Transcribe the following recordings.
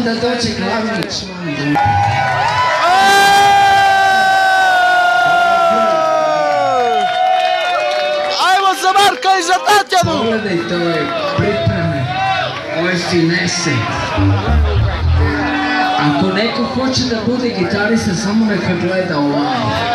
onda dođe glavni član. Ajmo za Marka i za Tatjanu! Pogledajte ove pripreme, ove finese. Ako neko hoće da bude gitarista, samo neka gleda ovaj.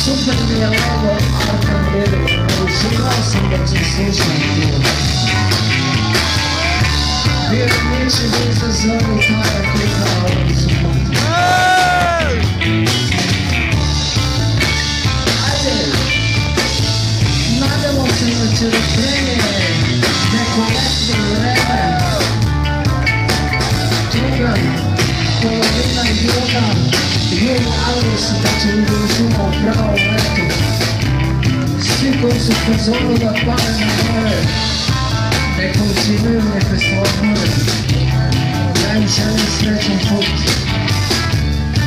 Super mi je levo, Arkan Bedovo, uživao sam da će slušati to. Bio neće biti za zonu Taja Kuka, ali su poti. Ajde, nadamo se da će da premije neko letno vreme. Tugan, polovina juna, jun avgust, da će udružimo pravo leto. Svi koji su pozorili da pale na more, neka uživaju, neka se odmore. Ja im želim srećan put.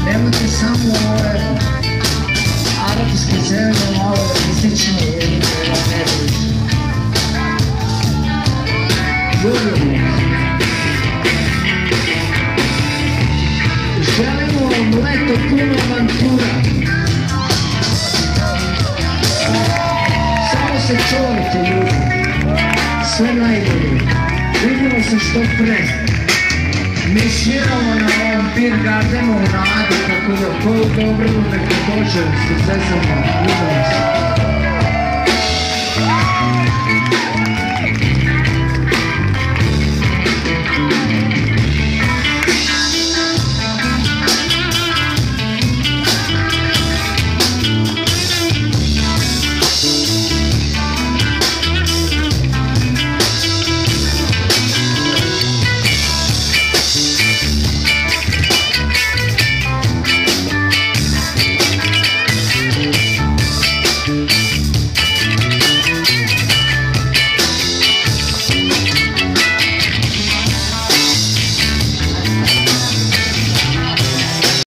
Nemojte samo ove arapske zemlje malo istične jedine ne dođe. Ljubimo. Želimo vam leto puno avantura. Samo se čuvajte ljudi. Sve najbolje. Vidimo se što pre. Mi sviramo na ovom Beer Gardenu u nadu, tako da koju dobro neka dođe se zezamo. Vidimo se.